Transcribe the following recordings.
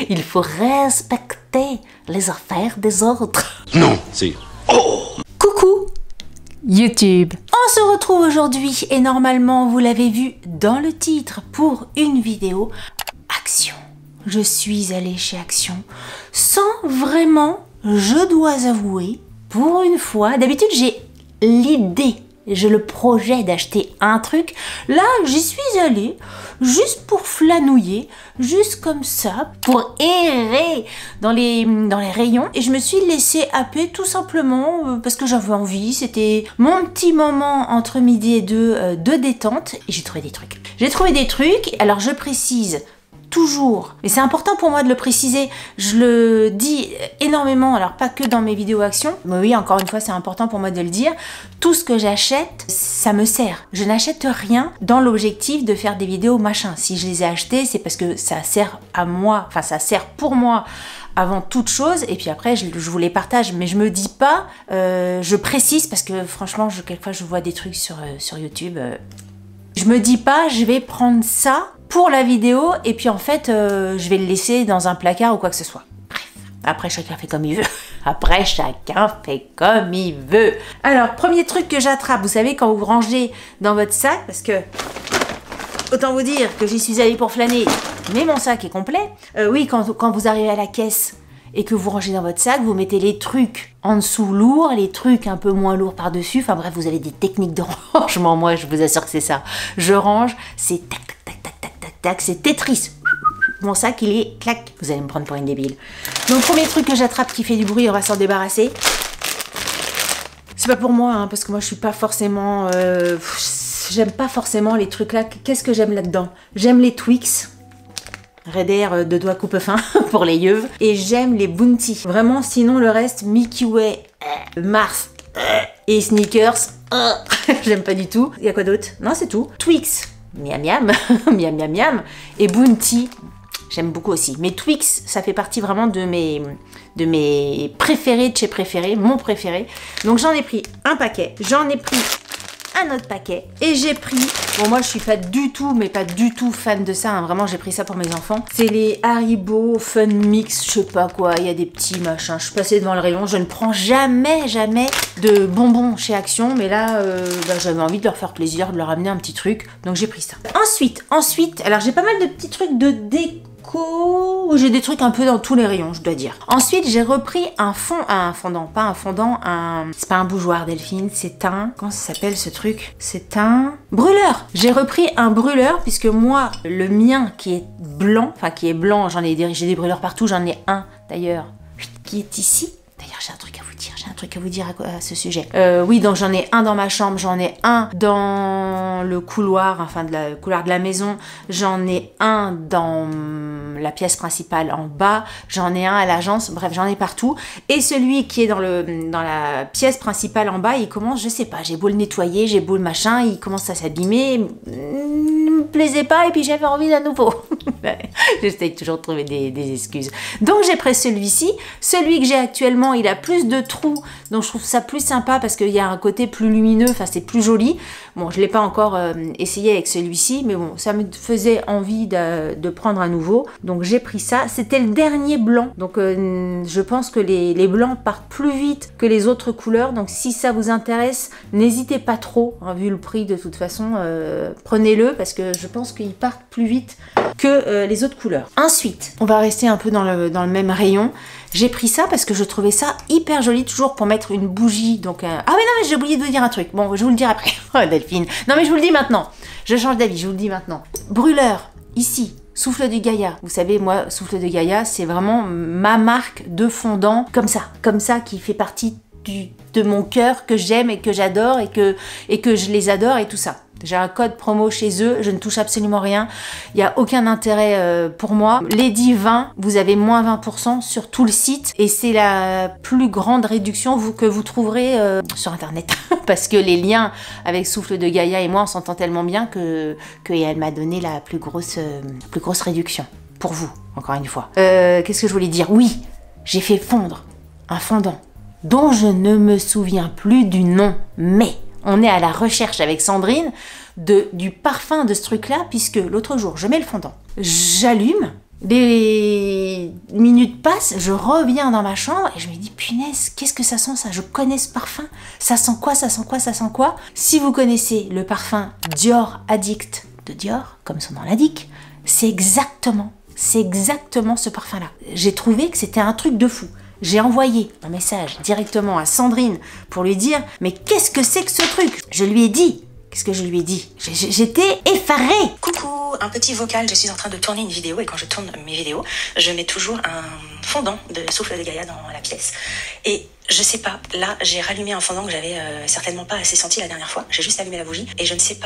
Il faut respecter les affaires des autres. Non, c'est... Oh! Coucou YouTube. On se retrouve aujourd'hui et normalement vous l'avez vu dans le titre pour une vidéo Action. Je suis allée chez Action sans vraiment, je dois avouer, pour une fois, d'habitude j'ai l'idée, j'ai le projet d'acheter un truc. Là, j'y suis allée juste pour flanouiller, juste comme ça, pour errer dans les rayons. Et je me suis laissée happer tout simplement parce que j'avais envie. C'était mon petit moment entre midi et deux de détente. Et j'ai trouvé des trucs. J'ai trouvé des trucs. Alors, je précise toujours, et c'est important pour moi de le préciser, je le dis énormément, alors pas que dans mes vidéos actions, mais oui, encore une fois, c'est important pour moi de le dire, tout ce que j'achète, ça me sert. Je n'achète rien dans l'objectif de faire des vidéos machin. Si je les ai achetés, c'est parce que ça sert à moi, enfin ça sert pour moi avant toute chose, et puis après je vous les partage, mais je me dis pas, je précise, parce que franchement, quelquefois je vois des trucs sur YouTube, je me dis pas, je vais prendre ça pour la vidéo et puis en fait, je vais le laisser dans un placard ou quoi que ce soit. Bref, après chacun fait comme il veut. Après chacun fait comme il veut. Alors, premier truc que j'attrape, vous savez quand vous rangez dans votre sac, parce que autant vous dire que j'y suis allée pour flâner, mais mon sac est complet. Oui, quand vous arrivez à la caisse et que vous rangez dans votre sac, vous mettez les trucs en dessous lourds, les trucs un peu moins lourds par-dessus. Enfin bref, vous avez des techniques de rangement. Moi, je vous assure que c'est ça. Je range, c'est tac, tac, tac, tac, tac, tac, tac, c'est Tetris. Mon sac, il est clac. Vous allez me prendre pour une débile. Donc, premier truc que j'attrape qui fait du bruit, on va s'en débarrasser. C'est pas pour moi, hein, parce que moi, je suis pas forcément... j'aime pas forcément les trucs là. Qu'est-ce que j'aime là-dedans? J'aime les Twix. Raider de doigts coupe-fin pour les yeux. Et j'aime les Bounty. Vraiment, sinon le reste, Milky Way, Mars et Snickers, j'aime pas du tout. Il y a quoi d'autre? Non, c'est tout. Twix, miam miam, miam miam miam. Et Bounty, j'aime beaucoup aussi. Mais Twix, ça fait partie vraiment de mes préférés de chez préférés, mon préféré. Donc j'en ai pris un paquet. J'en ai pris un autre paquet et j'ai pris, bon moi je suis pas du tout mais pas du tout fan de ça, hein. Vraiment j'ai pris ça pour mes enfants, c'est les Haribo Fun Mix, je sais pas quoi, il y a des petits machins, je suis passée devant le rayon, je ne prends jamais de bonbons chez Action, mais là j'avais envie de leur faire plaisir, de leur amener un petit truc, donc j'ai pris ça. Ensuite, alors j'ai pas mal de petits trucs de déco, j'ai des trucs un peu dans tous les rayons, je dois dire. Ensuite, j'ai repris un fondant, c'est pas un bougeoir Delphine, c'est un, comment ça s'appelle ce truc? C'est un brûleur. J'ai repris un brûleur, puisque moi, le mien qui est blanc, j'ai des brûleurs partout, j'en ai un d'ailleurs, qui est ici. D'ailleurs, j'ai un truc à vous dire à ce sujet. Oui, donc j'en ai un dans ma chambre, j'en ai un dans le couloir, enfin le couloir de la maison, j'en ai un dans la pièce principale en bas, j'en ai un à l'agence, bref, j'en ai partout. Et celui qui est dans la pièce principale en bas, il commence, je sais pas, j'ai beau le nettoyer, j'ai beau le machin, il commence à s'abîmer, me plaisait pas et puis j'avais envie d'un nouveau. J'essaye toujours de trouver des excuses. Donc j'ai pris celui-ci. Celui que j'ai actuellement, il a plus de trous, donc je trouve ça plus sympa parce qu'il y a un côté plus lumineux, enfin c'est plus joli. Bon, je l'ai pas encore essayé avec celui-ci, mais bon, ça me faisait envie de prendre un nouveau. Donc j'ai pris ça. C'était le dernier blanc. Donc je pense que les blancs partent plus vite que les autres couleurs. Donc si ça vous intéresse, n'hésitez pas trop, hein, vu le prix de toute façon, prenez-le parce que je pense qu'ils partent plus vite que les autres couleurs. Ensuite, on va rester un peu dans le même rayon. J'ai pris ça parce que je trouvais ça hyper joli, toujours pour mettre une bougie. Donc, ah mais non, mais j'ai oublié de vous dire un truc. Bon, je vous le dire après. Oh, Delphine. Non, mais je vous le dis maintenant. Je change d'avis, je vous le dis maintenant. Brûleur, ici. Souffle de Gaïa. Vous savez, moi, Souffle de Gaïa, c'est vraiment ma marque de fondant. Comme ça, qui fait partie de mon cœur, que j'aime et que j'adore et que je les adore et tout ça. J'ai un code promo chez eux, je ne touche absolument rien, il n'y a aucun intérêt pour moi. Lady 20, vous avez moins 20% sur tout le site et c'est la plus grande réduction que vous trouverez sur internet. Parce que les liens avec Souffle de Gaïa et moi, on s'entend tellement bien qu'elle m'a donné la plus grosse réduction. Pour vous, encore une fois. Qu'est-ce que je voulais dire? Oui, j'ai fait fondre un fondant dont je ne me souviens plus du nom, mais on est à la recherche avec Sandrine du parfum de ce truc-là, puisque l'autre jour, je mets le fondant, j'allume, les passe, je reviens dans ma chambre et je me dis punaise, qu'est-ce que ça sent ça? Je connais ce parfum. Ça sent quoi? Ça sent quoi? Ça sent quoi? Si vous connaissez le parfum Dior Addict de Dior, comme son nom l'indique, c'est exactement ce parfum-là. J'ai trouvé que c'était un truc de fou. J'ai envoyé un message directement à Sandrine pour lui dire « Mais qu'est-ce que c'est que ce truc ?» Je lui ai dit. Qu'est-ce que je lui ai dit? J'étais effarée. Coucou, un petit vocal, je suis en train de tourner une vidéo et quand je tourne mes vidéos, je mets toujours un fondant de souffle de Gaïa dans la pièce. Et je sais pas, là j'ai rallumé un fondant que j'avais certainement pas assez senti la dernière fois. J'ai juste allumé la bougie et je ne sais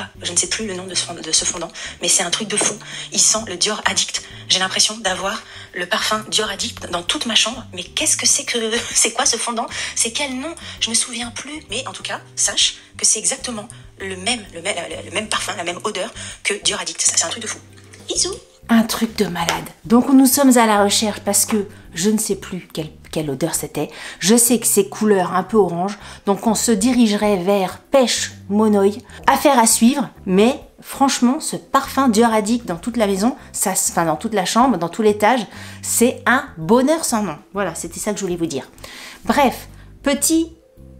plus le nom de ce fondant, mais c'est un truc de fou. Il sent le Dior Addict. J'ai l'impression d'avoir le parfum Dior Addict dans toute ma chambre. Mais qu'est-ce que c'est quoi ce fondant? C'est quel nom? Je me souviens plus. Mais en tout cas, sache que c'est exactement le même parfum, la même odeur que Dior Addict. Ça, c'est un truc de fou. Bisous. Un truc de malade. Donc nous sommes à la recherche parce que je ne sais plus quelle odeur c'était. Je sais que c'est couleur un peu orange. Donc on se dirigerait vers pêche monoï. Affaire à suivre. Mais franchement, ce parfum Dior Addict dans toute la maison, dans toute la chambre, dans tout l'étage, c'est un bonheur sans nom. Voilà, c'était ça que je voulais vous dire. Bref, petit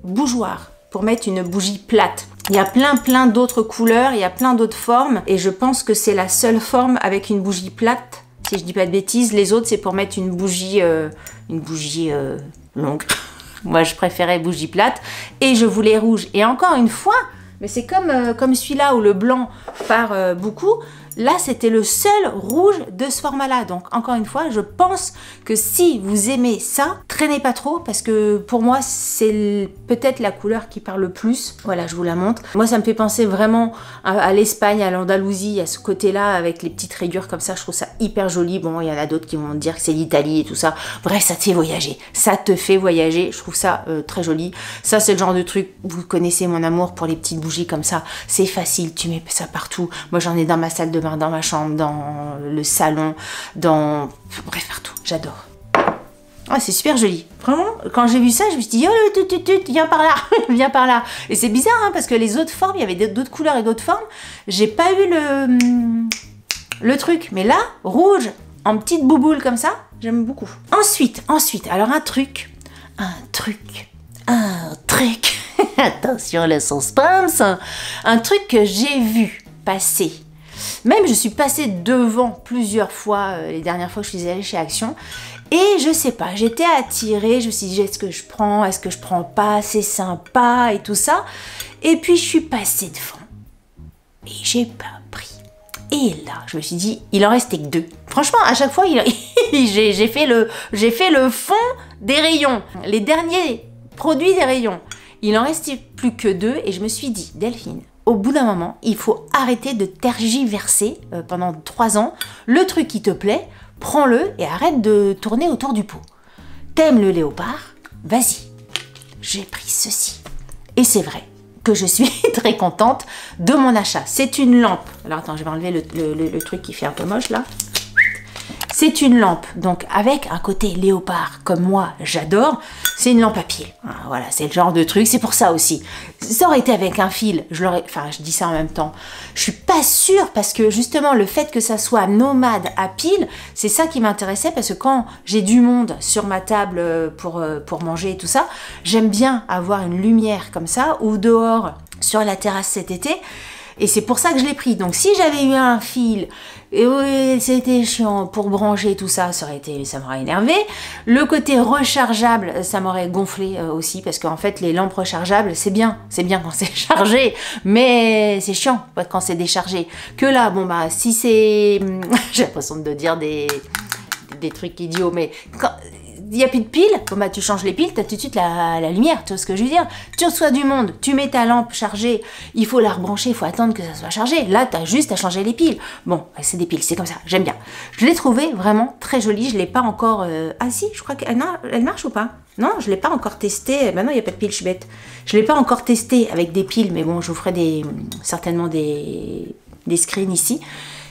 bougeoir pour mettre une bougie plate. Il y a plein d'autres couleurs, il y a plein d'autres formes et je pense que c'est la seule forme avec une bougie plate, si je dis pas de bêtises. Les autres, c'est pour mettre une bougie longue. Moi, je préférais bougie plate et je voulais rouge. Et encore une fois, mais c'est comme celui-là où le blanc part beaucoup. Là, c'était le seul rouge de ce format-là. Donc, encore une fois, je pense que si vous aimez ça, traînez pas trop parce que pour moi, c'est peut-être la couleur qui parle le plus. Voilà, je vous la montre. Moi, ça me fait penser vraiment à l'Espagne, à l'Andalousie, à ce côté-là avec les petites rayures comme ça. Je trouve ça hyper joli. Bon, il y en a d'autres qui vont dire que c'est l'Italie et tout ça. Bref, ça te fait voyager. Ça te fait voyager. Je trouve ça très joli. Ça, c'est le genre de truc, vous connaissez mon amour pour les petites bougies comme ça. C'est facile, tu mets ça partout. Moi, j'en ai dans ma salle de bain, dans ma chambre, dans le salon, bref, partout. J'adore. Ah, c'est super joli. Vraiment, quand j'ai vu ça, je me suis dit, oh, viens par là, viens par là. Et c'est bizarre, hein, parce que les autres formes, il y avait d'autres couleurs et d'autres formes. J'ai pas eu le truc. Mais là, rouge, en petite bouboule comme ça, j'aime beaucoup. Ensuite, alors un truc. Attention, le suspense. Un truc que j'ai vu passer. Même je suis passée devant plusieurs fois les dernières fois que je suis allée chez Action et je sais pas, j'étais attirée, je me suis dit est-ce que je prends pas, c'est sympa et tout ça et puis je suis passée devant et j'ai pas pris et là je me suis dit il en restait que 2. Franchement à chaque fois j'ai fait le fond des rayons, les derniers produits des rayons, il en restait plus que 2 et je me suis dit Delphine, au bout d'un moment, il faut arrêter de tergiverser pendant 3 ans. Le truc qui te plaît, prends-le et arrête de tourner autour du pot. T'aimes le léopard? Vas-y. J'ai pris ceci. Et c'est vrai que je suis très contente de mon achat. C'est une lampe. Alors attends, je vais enlever le truc qui fait un peu moche là. C'est une lampe, donc avec un côté léopard, comme moi j'adore, c'est une lampe à pied. Voilà, c'est le genre de truc, c'est pour ça aussi. Ça aurait été avec un fil, je dis ça en même temps. Je suis pas sûre parce que justement le fait que ça soit nomade à pile, c'est ça qui m'intéressait parce que quand j'ai du monde sur ma table pour manger et tout ça, j'aime bien avoir une lumière comme ça ou dehors sur la terrasse cet été. Et c'est pour ça que je l'ai pris. Donc si j'avais eu un fil, et oui, c'était chiant pour brancher tout ça, ça m'aurait énervé. Le côté rechargeable, ça m'aurait gonflé aussi, parce qu'en fait les lampes rechargeables, c'est bien quand c'est chargé, mais c'est chiant quand c'est déchargé. Que là, bon bah si c'est, j'ai l'impression de dire des trucs idiots, mais quand il n'y a plus de piles, bon bah tu changes les piles, tu as tout de suite la lumière, tu vois ce que je veux dire? Tu reçois du monde, tu mets ta lampe chargée, il faut la rebrancher, il faut attendre que ça soit chargé. Là, tu as juste à changer les piles. Bon, c'est des piles, c'est comme ça, j'aime bien. Je l'ai trouvée vraiment très jolie, je ne l'ai pas encore... Ah si, je crois qu'elle marche ou pas? Non, je ne l'ai pas encore testée. Maintenant, il n'y a pas de piles, je suis bête. Je ne l'ai pas encore testée avec des piles, mais bon, je vous ferai certainement des screens ici.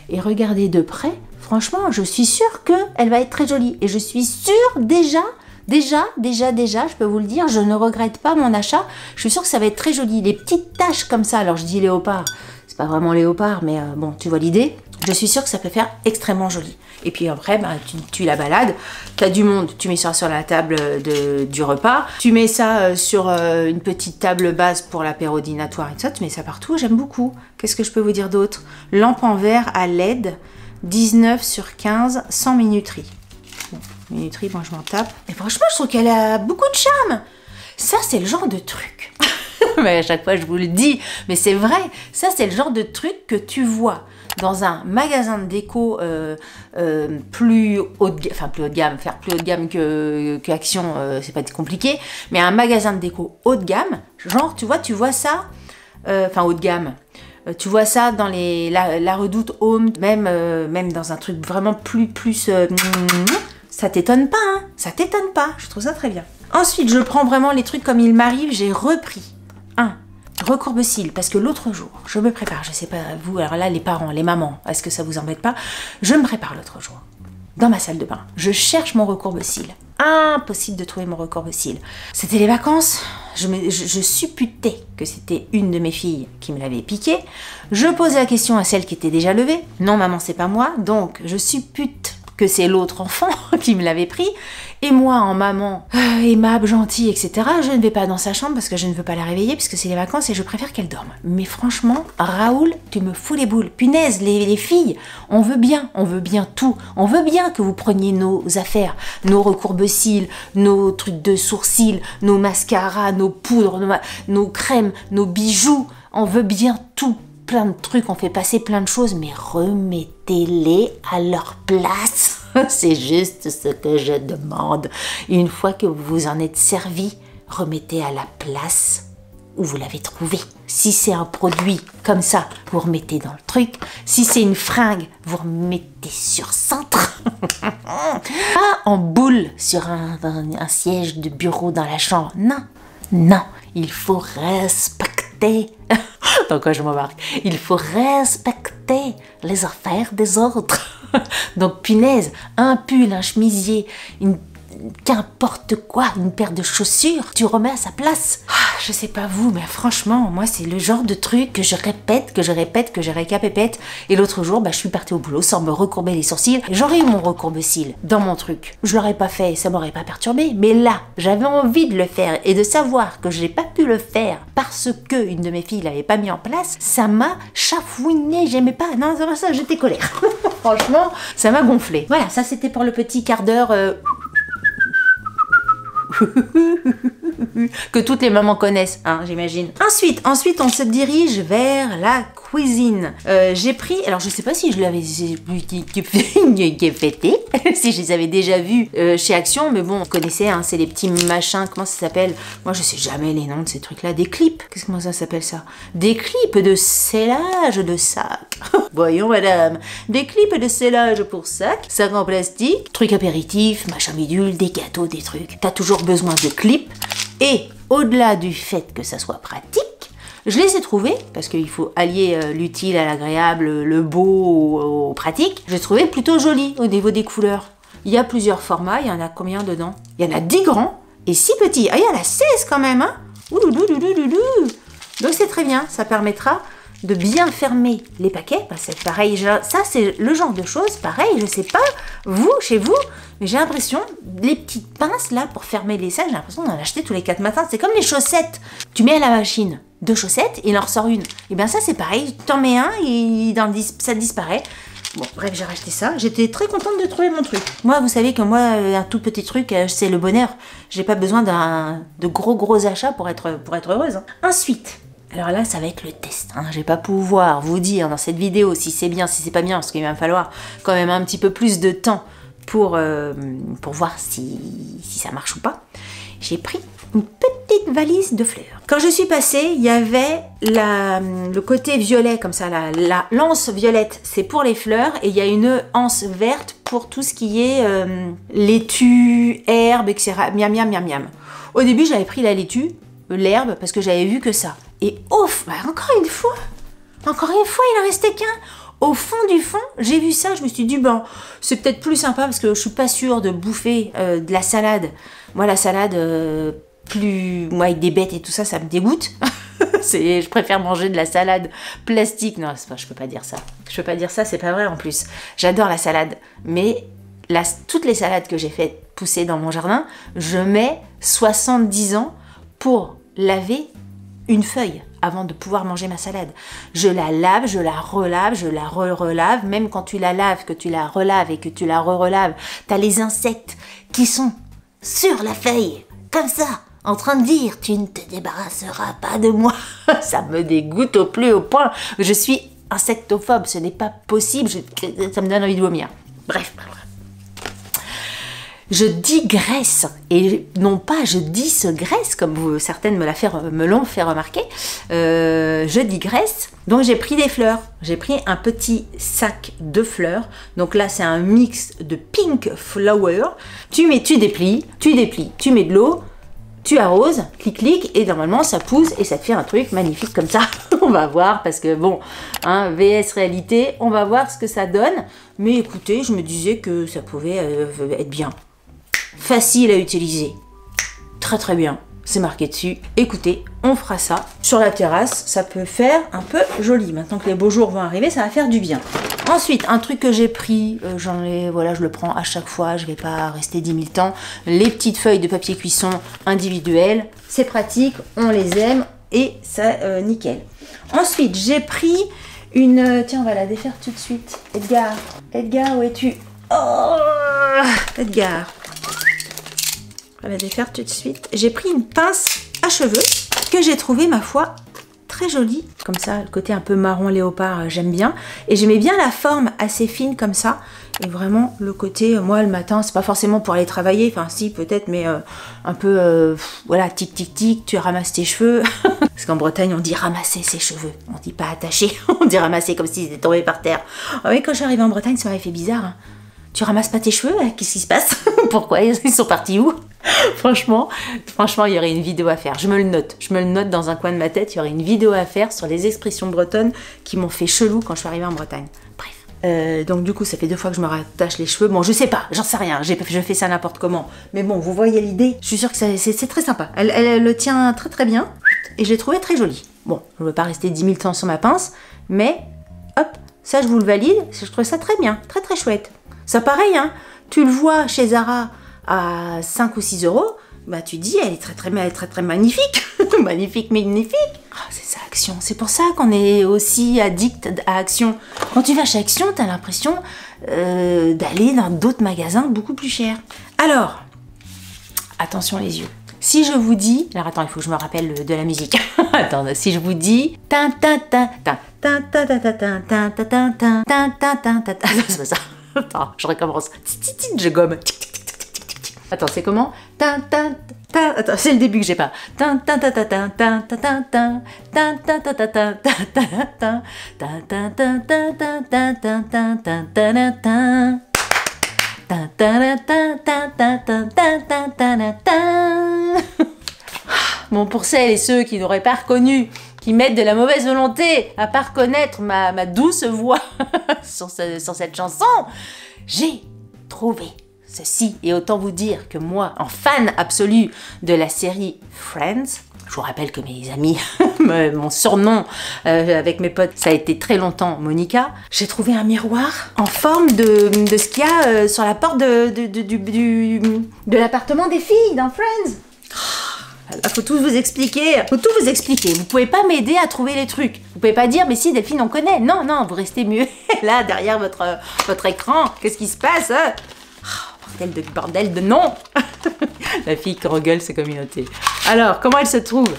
Et regardez de près, franchement, je suis sûre qu'elle va être très jolie. Et je suis sûre déjà, je peux vous le dire, je ne regrette pas mon achat. Je suis sûre que ça va être très joli. Les petites taches comme ça, alors je dis léopard, c'est pas vraiment léopard, mais bon, tu vois l'idée. Je suis sûre que ça peut faire extrêmement joli. Et puis après, bah, tu la balades. T'as du monde, tu mets ça sur la table du repas. Tu mets ça sur une petite table basse pour l'apéro dînatoire et tout ça. Tu mets ça partout, j'aime beaucoup. Qu'est-ce que je peux vous dire d'autre? Lampe en verre à LED, 19/15, sans minuterie. Bon, minuterie, moi je m'en tape. Mais franchement, je trouve qu'elle a beaucoup de charme. Ça, c'est le genre de truc. Mais à chaque fois, je vous le dis. Mais c'est vrai, ça, c'est le genre de truc que tu vois dans un magasin de déco plus haut de gamme, enfin plus haut de gamme, faire plus haut de gamme que Action, c'est pas compliqué, mais un magasin de déco haut de gamme, genre tu vois ça, enfin haut de gamme, tu vois ça dans la Redoute Home, même dans un truc vraiment plus ça t'étonne pas, hein, ça t'étonne pas, je trouve ça très bien. Ensuite, je prends vraiment les trucs comme il m'arrive, j'ai repris un recourbe-cils, parce que l'autre jour, je me prépare, je sais pas vous, alors là les parents, les mamans, est-ce que ça vous embête pas? Je me prépare l'autre jour, dans ma salle de bain, je cherche mon recourbe-cils. Impossible de trouver mon recourbe-cils. C'était les vacances, je supputais que c'était une de mes filles qui me l'avait piqué. Je posais la question à celle qui était déjà levée. Non maman, c'est pas moi, donc je suppute que c'est l'autre enfant qui me l'avait pris. Et moi, en maman aimable, gentille, etc., je ne vais pas dans sa chambre parce que je ne veux pas la réveiller puisque c'est les vacances et je préfère qu'elle dorme. Mais franchement, Raoul, tu me fous les boules. Punaise, les filles, on veut bien tout. On veut bien que vous preniez nos affaires, nos recourbe-cils, nos trucs de sourcils, nos mascaras, nos poudres, nos crèmes, nos bijoux. On veut bien tout. Plein de trucs, on fait passer plein de choses, mais remettez-les à leur place. C'est juste ce que je demande. Une fois que vous vous en êtes servi, remettez à la place où vous l'avez trouvé. Si c'est un produit comme ça, vous remettez dans le truc. Si c'est une fringue, vous remettez sur centre. Pas en boule sur un siège de bureau dans la chambre. Non, il faut respecter. Dans quoi je m'embarque? Il faut respecter les affaires des autres. Donc punaise, un pull, un chemisier, qu'importe quoi, une paire de chaussures, tu remets à sa place. Je sais pas vous, mais franchement, moi c'est le genre de truc que je répète, que je récapépète. Et l'autre jour, je suis partie au boulot sans me recourber les sourcils. J'aurais eu mon recourbe-cils dans mon truc. Je l'aurais pas fait, ça m'aurait pas perturbé. Mais là, j'avais envie de le faire et de savoir que j'ai pas pu le faire parce que une de mes filles l'avait pas mis en place, ça m'a chafouiné, j'aimais pas. Non, ça, j'étais colère. Franchement, ça m'a gonflé. Voilà, ça c'était pour le petit quart d'heure. Que toutes les mamans connaissent, hein, j'imagine. Ensuite, on se dirige vers la cuisine. J'ai pris, alors je sais pas si je l'avais fêté, si je les avais déjà vus chez Action, mais bon, vous connaissez, hein, c'est les petits machins, comment ça s'appelle? Moi, je sais jamais les noms de ces trucs-là. Des clips, comment ça s'appelle ça? Des clips de scellage de sac. Voyons, madame, des clips de scellage pour sac en plastique, trucs apéritifs, machin bidule, des gâteaux, des trucs. T'as toujours besoin de clips. Et au-delà du fait que ça soit pratique, je les ai trouvés, parce qu'il faut allier l'utile à l'agréable, le beau au pratique, je les trouvais plutôt jolis au niveau des couleurs. Il y a plusieurs formats, il y en a combien dedans? Il y en a 10 grands et 6 petits. Ah, il y en a 16 quand même, hein. Donc c'est très bien, ça permettra de bien fermer les paquets. C'est pareil, ça c'est le genre de choses, pareil, je sais pas, vous, chez vous, mais j'ai l'impression, les petites pinces là pour fermer les sacs, j'ai l'impression d'en acheter tous les 4 matins. C'est comme les chaussettes, tu mets à la machine 2 chaussettes, il en ressort une. Et bien ça c'est pareil, tu en mets un et ça disparaît. Bon, bref, j'ai racheté ça. J'étais très contente de trouver mon truc. Moi, vous savez que moi, un tout petit truc, c'est le bonheur. J'ai pas besoin de gros achats pour être heureuse. Hein. Ensuite, alors là, ça va être le test. Hein. Je vais pas pouvoir vous dire dans cette vidéo si c'est bien, si c'est pas bien, parce qu'il va me falloir quand même un petit peu plus de temps pour voir si ça marche ou pas. J'ai pris une petite valise de fleurs. Quand je suis passée, il y avait le côté violet, comme ça, la l'anse violette, c'est pour les fleurs, et il y a une anse verte pour tout ce qui est laitue, herbe, etc. Miam, miam, miam, miam. Au début, j'avais pris la laitue, l'herbe, parce que j'avais vu que ça. Et ouf, encore une fois, il en restait qu'un. Au fond du fond, j'ai vu ça, je me suis dit, bon, c'est peut-être plus sympa parce que je suis pas sûre de bouffer de la salade. Moi, la salade, moi, avec des bêtes et tout ça, ça me dégoûte. Je préfère manger de la salade plastique. Non, je peux pas dire ça. Je peux pas dire ça, c'est pas vrai en plus. J'adore la salade, mais toutes les salades que j'ai fait pousser dans mon jardin, je mets 70 ans pour laver une feuille avant de pouvoir manger ma salade. Je la lave, je la relave, je la relave. Même quand tu la laves, que tu la relaves et que tu la relaves, t'as les insectes qui sont sur la feuille, comme ça, en train de dire « Tu ne te débarrasseras pas de moi ». Ça me dégoûte au plus haut point. Je suis insectophobe, ce n'est pas possible, ça me donne envie de vomir. Bref. Je digresse, et non pas je disgraisse, comme certaines me l'ont fait remarquer. Je digresse, donc j'ai pris des fleurs. J'ai pris un petit sac de fleurs. Donc là, c'est un mix de pink flower. Tu déplies, tu mets de l'eau, tu arroses, clic, et normalement ça pousse et ça te fait un truc magnifique comme ça. On va voir, parce que bon, VS réalité, on va voir ce que ça donne. Mais écoutez, je me disais que ça pouvait être bien. Facile à utiliser. Très très bien. C'est marqué dessus. Écoutez, on fera ça sur la terrasse. Ça peut faire un peu joli. Maintenant que les beaux jours vont arriver, ça va faire du bien. Ensuite, un truc que j'ai pris, je le prends à chaque fois. Je vais pas rester 10 000 temps. Les petites feuilles de papier cuisson individuelles. C'est pratique, on les aime et ça, nickel. Ensuite, j'ai pris une... Tiens, on va la défaire tout de suite. Edgar, où es-tu? Oh, Edgar. On va la défaire tout de suite. J'ai pris une pince à cheveux que j'ai trouvée, ma foi, très jolie. Comme ça, le côté un peu marron léopard, j'aime bien. Et j'aimais bien la forme assez fine comme ça. Et vraiment, le côté, moi, le matin, c'est pas forcément pour aller travailler. Enfin, si, peut-être, mais un peu, voilà, tic, tic, tic, tu ramasses tes cheveux. Parce qu'en Bretagne, on dit ramasser ses cheveux. On dit pas attacher. On dit ramasser comme s'ils étaient tombés par terre. Ah oui, quand je suis arrivée en Bretagne, ça m'avait fait bizarre. Hein. Tu ramasses pas tes cheveux? Qu'est-ce qui se passe? Pourquoi? Ils sont partis où? Franchement, il y aurait une vidéo à faire. Je me le note dans un coin de ma tête. Il y aurait une vidéo à faire sur les expressions bretonnes qui m'ont fait chelou quand je suis arrivée en Bretagne. Bref. Donc du coup, ça fait 2 fois que je me rattache les cheveux. Bon, je sais pas, j'en sais rien. Je fais ça n'importe comment. Mais bon, vous voyez l'idée. Je suis sûre que c'est très sympa. Elle le tient très très bien. Et je l'ai trouvé très jolie. Bon, je ne veux pas rester 10 000 temps sur ma pince. Mais, hop, ça je vous le valide. Je trouve ça très bien. Très très chouette. Ça pareil, hein. Tu le vois chez Zara à 5 ou 6 €, bah tu dis, elle est très très magnifique. magnifique. Oh, c'est ça, Action. C'est pour ça qu'on est aussi addict à Action. Quand tu vas chez Action, t'as l'impression d'aller dans d'autres magasins beaucoup plus chers. Alors, attention les yeux. Si je vous dis... Alors attends, il faut que je me rappelle de la musique. Attends, si je vous dis... C'est pas ça. Attends, je recommence. Je gomme. Attends, c'est comment? Attends, c'est le début que j'ai pas. Bon, pour celles et ceux qui n'auraient pas reconnu, qui mettent de la mauvaise volonté à pas reconnaître ma douce voix sur cette chanson, j'ai trouvé ceci. Et autant vous dire que moi, en fan absolu de la série Friends, je vous rappelle que mes amis, mon surnom avec mes potes, ça a été très longtemps Monica, j'ai trouvé un miroir en forme de ce qu'il y a sur la porte de l'appartement des filles dans Friends. Il faut tout vous expliquer. Vous pouvez pas m'aider à trouver les trucs. Vous pouvez pas dire, mais si Delphine, on connaît. Non, vous restez mieux là, derrière votre écran. Qu'est-ce qui se passe? Bordel de non. La fille qui regueule sa communauté. Alors, comment elle se trouve?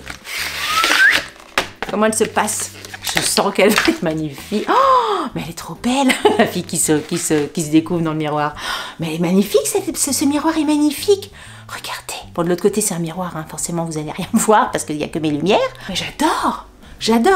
Comment elle se passe? Je sens qu'elle va être magnifique. Oh, mais elle est trop belle. La fille qui se découvre dans le miroir. Mais elle est magnifique, ce miroir est magnifique. Regardez. Bon, de l'autre côté, c'est un miroir, hein. Forcément, vous allez rien voir parce qu'il n'y a que mes lumières. Mais j'adore.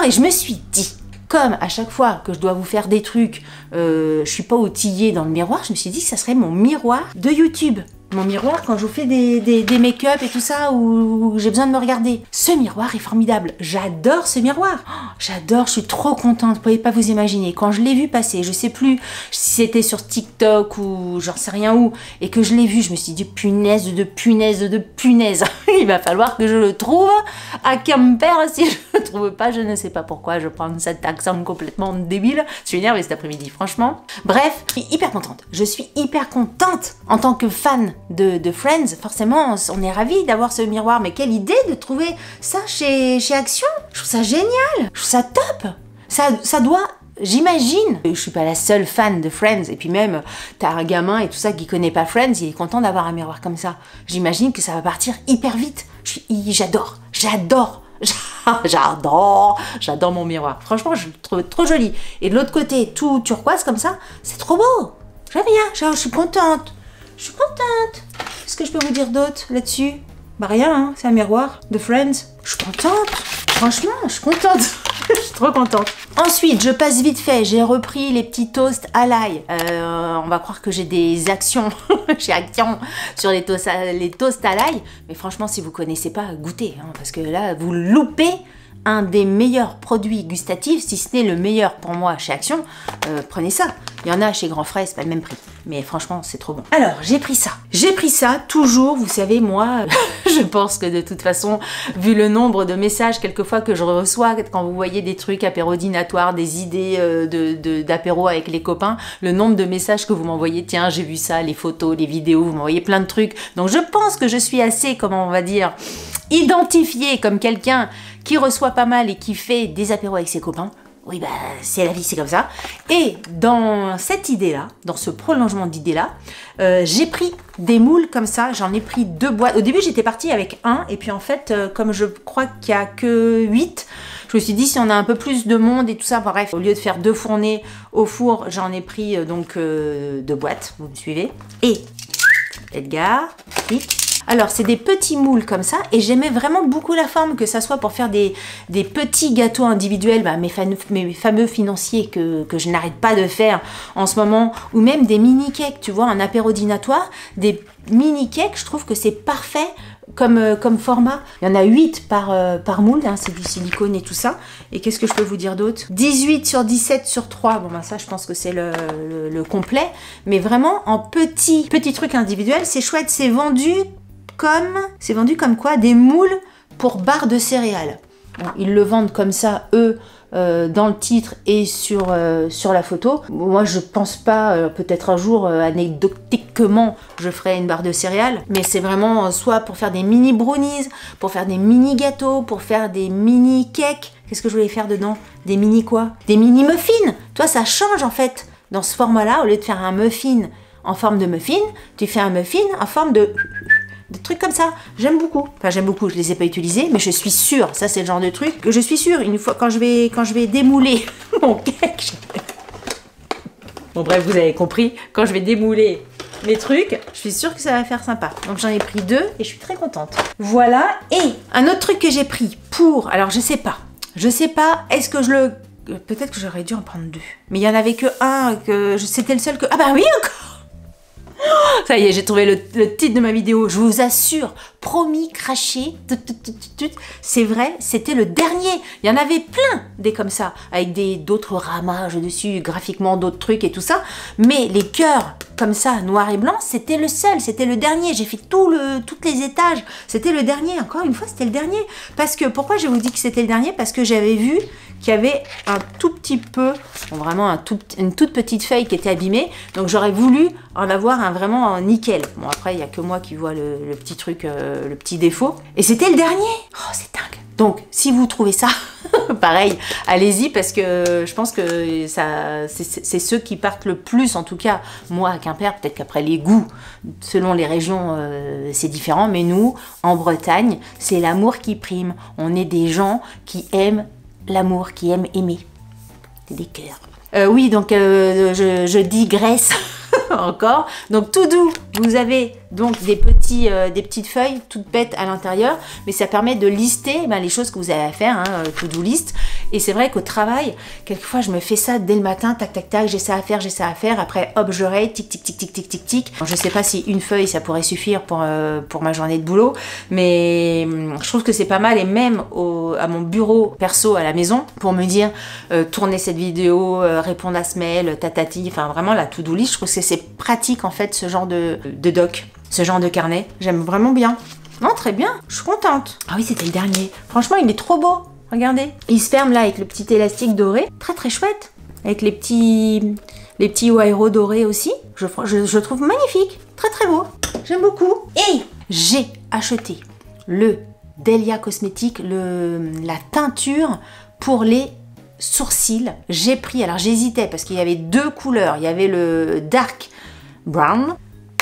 Et je me suis dit, comme à chaque fois que je dois vous faire des trucs, je suis pas outillée dans le miroir, je me suis dit que ça serait mon miroir de YouTube. mon miroir quand je vous fais des make-up et tout ça, où j'ai besoin de me regarder. Ce miroir est formidable. J'adore ce miroir. Oh, j'adore, je suis trop contente. Vous pouvez pas vous imaginer. Quand je l'ai vu passer, je sais plus si c'était sur TikTok ou j'en sais rien où, et que je l'ai vu, je me suis dit punaise de punaise de punaise. Il va falloir que je le trouve à Quimper. Si je le trouve pas, je ne sais pas pourquoi je prends cet accent complètement débile. Je suis énervée cet après-midi, franchement. Bref, je suis hyper contente. Je suis hyper contente en tant que fan de Friends. Forcément, on est ravis d'avoir ce miroir. Mais quelle idée de trouver ça chez Action. Je trouve ça génial. Je trouve ça top. Ça doit... J'imagine. Je suis pas la seule fan de Friends. Et puis même, t'as un gamin et tout ça qui connaît pas Friends, il est content d'avoir un miroir comme ça. J'imagine que ça va partir hyper vite. J'adore. J'adore mon miroir. Franchement, je le trouve trop joli. Et de l'autre côté, tout turquoise comme ça, c'est trop beau. J'aime bien. Je suis contente. Qu'est-ce que je peux vous dire d'autre là-dessus? Bah rien, hein, c'est un miroir de Friends. Je suis contente. Franchement, je suis contente. Je suis trop contente. Ensuite, je passe vite fait. J'ai repris les petits toasts à l'ail. On va croire que j'ai des actions chez Action sur les toasts à l'ail. Mais franchement, si vous connaissez pas, goûtez. Hein, parce que là, vous loupez un des meilleurs produits gustatifs, si ce n'est le meilleur pour moi chez Action. Prenez ça. Il y en a chez Grand Frais, c'est pas le même prix. Mais franchement, c'est trop bon. Alors, j'ai pris ça, toujours, vous savez, moi, je pense que de toute façon, vu le nombre de messages quelquefois que je reçois, quand vous voyez des trucs apérodinatoires, des idées d'apéro avec les copains, le nombre de messages que vous m'envoyez, tiens, j'ai vu ça, les photos, les vidéos, vous m'envoyez plein de trucs. Donc, je pense que je suis assez, comment on va dire, identifiée comme quelqu'un qui reçoit pas mal et qui fait des apéros avec ses copains. Oui, bah, c'est la vie, c'est comme ça. Et dans cette idée-là, dans ce prolongement d'idée-là, j'ai pris des moules comme ça. J'en ai pris 2 boîtes. Au début, j'étais partie avec 1. Et puis, en fait, comme je crois qu'il n'y a que 8, je me suis dit, si on a un peu plus de monde et tout ça, bref, au lieu de faire 2 fournées au four, j'en ai pris donc 2 boîtes. Vous me suivez? Et Edgar, clic. Alors, c'est des petits moules comme ça, et j'aimais vraiment beaucoup la forme, que ça soit pour faire des petits gâteaux individuels, bah, mes fameux financiers que je n'arrête pas de faire en ce moment, ou même des mini-cakes, tu vois, un apérodinatoire, des mini-cakes, je trouve que c'est parfait comme format. Il y en a 8 par moule, hein, c'est du silicone et tout ça. Et qu'est-ce que je peux vous dire d'autre? 18 sur 17 sur 3, bon ben ça je pense que c'est le complet, mais vraiment en petits trucs individuels, c'est chouette, c'est vendu comme quoi? Des moules pour barres de céréales. Bon, ils le vendent comme ça, eux, dans le titre et sur la photo. Moi, je pense pas, peut-être un jour, anecdotiquement, je ferai une barre de céréales. Mais c'est vraiment soit pour faire des mini brownies, pour faire des mini gâteaux, pour faire des mini cakes. Qu'est-ce que je voulais faire dedans? Des mini quoi? Des mini muffins. Toi, ça change en fait. Dans ce format-là, au lieu de faire un muffin en forme de muffin, tu fais un muffin en forme de... Des trucs comme ça, j'aime beaucoup. Enfin, j'aime beaucoup, je les ai pas utilisés, mais je suis sûre, ça c'est le genre de truc que je suis sûre, une fois quand je vais démouler mon cake. Bon bref, vous avez compris, quand je vais démouler mes trucs, je suis sûre que ça va faire sympa. Donc j'en ai pris 2 et je suis très contente. Voilà, et un autre truc que j'ai pris pour, alors je sais pas, est-ce que je le... Peut-être que j'aurais dû en prendre 2. Mais il y en avait que un, c'était le seul que... Ah bah oui, encore. Ça y est, j'ai trouvé le titre de ma vidéo. Je vous assure, promis, craché, c'est vrai, c'était le dernier. Il y en avait plein des comme ça, avec d'autres ramages dessus, graphiquement d'autres trucs et tout ça. Mais les cœurs comme ça, noir et blanc, c'était le seul, c'était le dernier. J'ai fait toutes les étages, c'était le dernier. Encore une fois, c'était le dernier. Parce que, pourquoi je vous dis que c'était le dernier? Parce que j'avais vu qu'il y avait un tout petit peu, bon, vraiment une toute petite feuille qui était abîmée. Donc j'aurais voulu en avoir vraiment en nickel. Bon, après, il n'y a que moi qui vois le petit truc, le petit défaut. Et c'était le dernier. Oh, c'est dingue. Donc, si vous trouvez ça, pareil, allez-y, parce que je pense que c'est ceux qui partent le plus, en tout cas, moi à Quimper, peut-être qu'après les goûts, selon les régions, c'est différent, mais nous, en Bretagne, c'est l'amour qui prime. On est des gens qui aiment l'amour, qui aiment aimer. C'est des cœurs. Oui, donc je digresse encore. Donc tout doux, vous avez donc des petites feuilles toutes bêtes à l'intérieur, mais ça permet de lister les choses que vous avez à faire, hein, to-do list. Et c'est vrai qu'au travail, quelquefois je me fais ça dès le matin, tac tac tac, j'ai ça à faire, après hop je rate, tic tic tic tic tic tic tic. Je sais pas si une feuille ça pourrait suffire pour ma journée de boulot, mais je trouve que c'est pas mal, et même à mon bureau perso à la maison, pour me dire tourner cette vidéo, répondre à ce mail, tatati, enfin vraiment la to-do list, je trouve que c'est pratique en fait, ce genre de doc, ce genre de carnet, j'aime vraiment bien. Non, très bien, je suis contente. Ah oui, c'était le dernier. Franchement, il est trop beau. Regardez. Il se ferme là avec le petit élastique doré. Très très chouette. Avec les petits Wairo dorés aussi. Je trouve magnifique. Très très beau. J'aime beaucoup. Et j'ai acheté le Delia Cosmetics, la teinture pour les sourcils. J'ai pris, alors j'hésitais parce qu'il y avait deux couleurs. Il y avait le Dark Brown,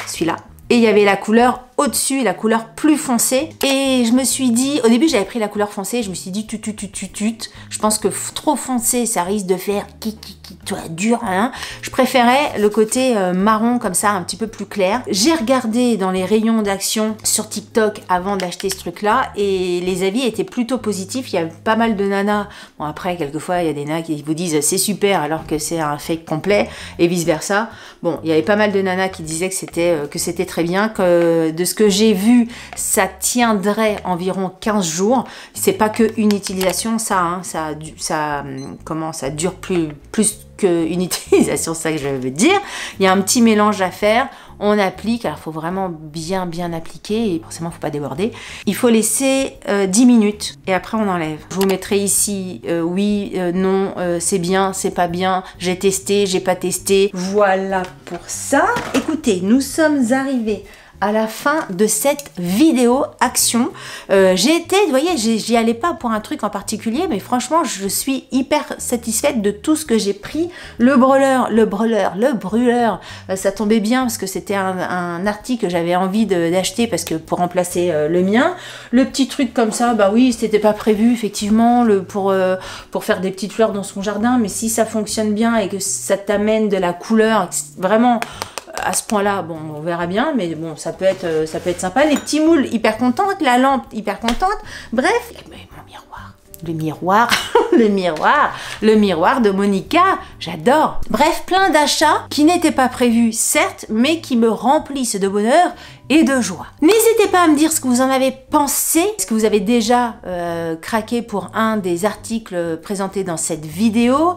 celui-là. Et il y avait la couleur au-dessus, la couleur plus foncée. Et je me suis dit, au début j'avais pris la couleur foncée, je me suis dit je pense que trop foncé, ça risque de faire toi dur, hein. Je préférais le côté marron comme ça, un petit peu plus clair. J'ai regardé dans les rayons d'action sur TikTok avant d'acheter ce truc-là, et les avis étaient plutôt positifs. Il y a pas mal de nanas. Bon, après, quelquefois, il y a des nanas qui vous disent c'est super alors que c'est un fake complet, et vice versa. Bon, il y avait pas mal de nanas qui disaient que c'était très bien, que de ce que j'ai vu, ça tiendrait environ 15 jours. C'est pas qu'une utilisation, ça, hein, ça dure plus qu'une utilisation, c'est ça que je veux dire. Il y a un petit mélange à faire. On applique, alors il faut vraiment bien appliquer, et forcément il ne faut pas déborder. Il faut laisser 10 minutes et après on enlève. Je vous mettrai ici oui, non, c'est bien, c'est pas bien, j'ai testé, j'ai pas testé. Voilà pour ça. Écoutez, nous sommes arrivés à la fin de cette vidéo action. Vous voyez, j'y allais pas pour un truc en particulier, mais franchement, je suis hyper satisfaite de tout ce que j'ai pris. Le brûleur, ça tombait bien parce que c'était un article que j'avais envie d'acheter parce que pour remplacer le mien. Le petit truc comme ça, bah oui, c'était pas prévu effectivement pour faire des petites fleurs dans son jardin, mais si ça fonctionne bien et que ça t'amène de la couleur, vraiment à ce point-là, bon, on verra bien, mais bon, ça peut être sympa. Les petits moules hyper contentes, la lampe hyper contente. Bref, mon miroir, le miroir de Monica, j'adore. Bref, plein d'achats qui n'étaient pas prévus, certes, mais qui me remplissent de bonheur et de joie. N'hésitez pas à me dire ce que vous en avez pensé. Est-ce que vous avez déjà craqué pour un des articles présentés dans cette vidéo?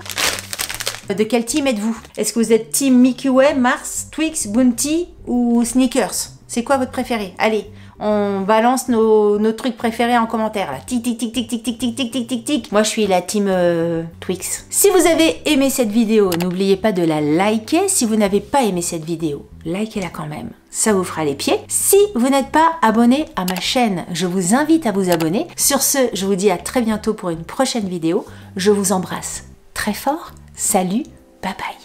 De quel team êtes-vous? Est-ce que vous êtes team Milky Way, Mars, Twix, Bounty ou Snickers? C'est quoi votre préféré? Allez, on balance nos trucs préférés en commentaire là. Tic tic tic tic tic tic tic tic tic tic tic. Moi je suis la team Twix. Si vous avez aimé cette vidéo, n'oubliez pas de la liker. Si vous n'avez pas aimé cette vidéo, likez-la quand même. Ça vous fera les pieds. Si vous n'êtes pas abonné à ma chaîne, je vous invite à vous abonner. Sur ce, je vous dis à très bientôt pour une prochaine vidéo. Je vous embrasse très fort. Salut, bye bye.